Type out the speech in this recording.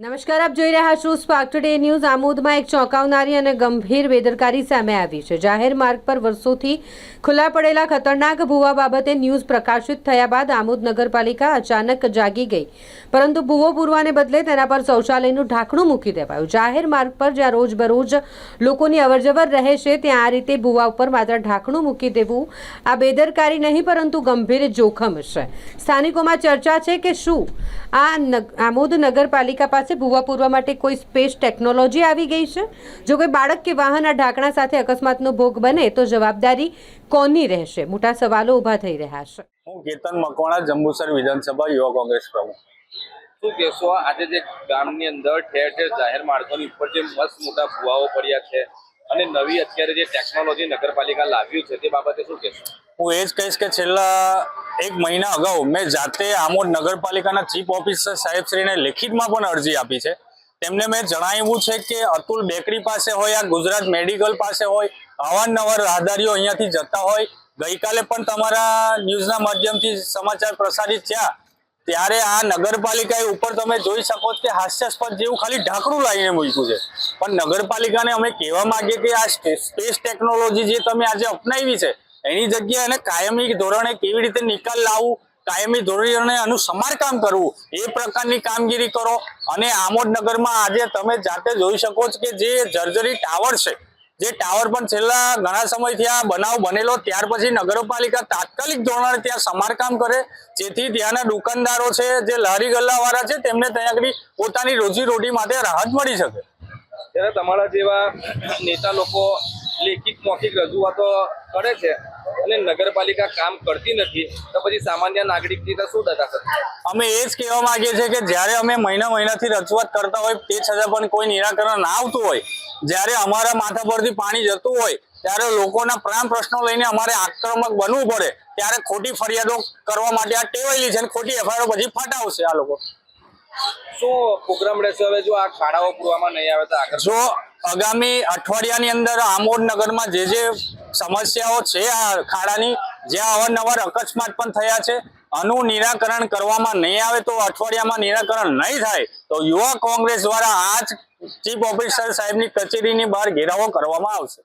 નમસ્કાર, આપ જોઈ રહ્યા છો સ્પાર્ક ટુડે ન્યૂઝ। આમોદમાં એક ચોંકાવનારી અને ગંભીર બેદરકારી સામે આવી છે। જાહેર માર્ગ પર વર્ષોથી ખુલ્લા પડેલા ખતરનાક ભૂવા બાબતે ન્યૂઝ પ્રકાશિત થયા બાદ આમોદ નગરપાલિકા અચાનક જાગી ગઈ, પરંતુ ભૂવો પૂરવાને બદલે તેના પર શૌચાલયનું ઢાંકણું મૂકી દેવાયું। જાહેર માર્ગ પર જ્યાં રોજબરોજ લોકોની અવરજવર રહે છે, ત્યાં આ રીતે ભૂવા ઉપર માત્ર ઢાંકણું મૂકી દેવું આ બેદરકારી નહીં પરંતુ ગંભીર જોખમ છે। સ્થાનિકોમાં ચર્ચા છે કે શું આ આમોદ નગરપાલિકા પાસે ભૂવા પૂરવા માટે કોઈ સ્પેસ ટેકનોલોજી આવી ગઈ છે? જો કોઈ બાળક કે વાહન આ ઢાંકણા સાથે અકસ્માતનો ભોગ બને તો જવાબદારી કોની રહેશે? મોટા સવાલો ઊભા થઈ રહ્યા છે। હું કેતન મકવાણા, જંબુસર વિધાનસભા યુવા કોંગ્રેસ પ્રમુખ। શું કહેશો, આજે જે ગામની અંદર ઠેર ઠેર જાહેર માર્ગોની ઉપર જે મસ્ત મોટા ભૂવાઓ પડ્યા છે અને નવી અત્યારે જે ટેકનોલોજી નગરપાલિકા લાવ્યું છે તે બાબતે શું કહેશો? હું એ જ કહીશ કે છેલ્લા એક મહિના અગાઉ મેં જાતે આમોદ નગરપાલિકાના ચીફ ઓફિસર સાહેબશ્રીને લેખિતમાં પણ અરજી આપી છે। તેમને મેં જણાવ્યું છે કે અતુલ બેકરી પાસે હોય, આ ગુજરાત મેડિકલ પાસે હોય, અવારનવાર રાહદારીઓ અહીંયાથી જતા હોય। ગઈકાલે પણ તમારા ન્યૂઝના માધ્યમથી સમાચાર પ્રસારિત થયા ત્યારે આ નગરપાલિકાએ ઉપર તમે જોઈ શકો કે હાસ્યાસ્પદ જેવું ખાલી ઢાંકણું લાવીને મૂક્યું છે। પણ નગરપાલિકાને અમે કહેવા માંગીએ કે આ સ્પેસ ટેકનોલોજી જે તમે આજે અપનાવી છે એની જગ્યાએ એને કાયમી ધોરણે કેવી રીતે નિકાલ લાવવું, કાયમી ધોરણે આનું સમારકામ કરવું, એ પ્રકારની કામગીરી કરો। અને આમોદ નગરમાં આજે તમે જાતે જોઈ શકો છો કે જે જર્જરી ટાવર છે, જે ટાવર પણ છેલ્લા ઘણા સમયથી આ બનાવ બનેલો ત્યાર પછી નગરપાલિકા તાત્કાલિક ધોરણે ત્યાં સમારકામ કરે, જેથી ત્યાંના દુકાનદારો છે, જે લારી ગલ્લાવાળા છે, તેમને ત્યાં આગળ પોતાની રોજીરોટી માટે રાહત મળી શકે। ત્યારે તમારા જેવા નેતા લોકો લેખિત મૌખિક રજૂઆતો કરે છે અને નગરપાલિકા કામ કરતી નથી, તો પછી સામાન્ય નાગરિકની તો શું દશા થશે? અમે એ જ કહેવા માંગીએ છીએ કે જ્યારે અમે મહિનાથી રજૂઆત કરતા હોય તે છતાં પણ કોઈ નિરાકરણ ના આવતું હોય, જ્યારે અમારા માથા પરથી પાણી જતું હોય, ત્યારે લોકોના પ્રાણ પ્રશ્નો લઈને અમારે આક્રમક બનવું પડે, ત્યારે ખોટી ફરિયાદો કરવા માટે આ ટેવાયેલી છે અને ખોટી એફઆઈઆર પછી ફાટાવશે આ લોકો। શું પ્રોગ્રામ રહેશે હવે જો આ ખાડાઓ પૂરવામાં નહીં આવે તો આગળ? જો આગામી અઠવાડિયાની અંદર આમોદ નગરમાં જે સમસ્યાઓ છે આ ખાડાની, જ્યાં અવારનવાર અકસ્માત પણ થયા છે, આનું નિરાકરણ કરવામાં નહીં આવે તો અઠવાડિયામાં નિરાકરણ નહીં થાય તો યુવા કોંગ્રેસ દ્વારા આ જ ચીફ ઓફિસર સાહેબની કચેરીની બહાર ઘેરાવો કરવામાં આવશે।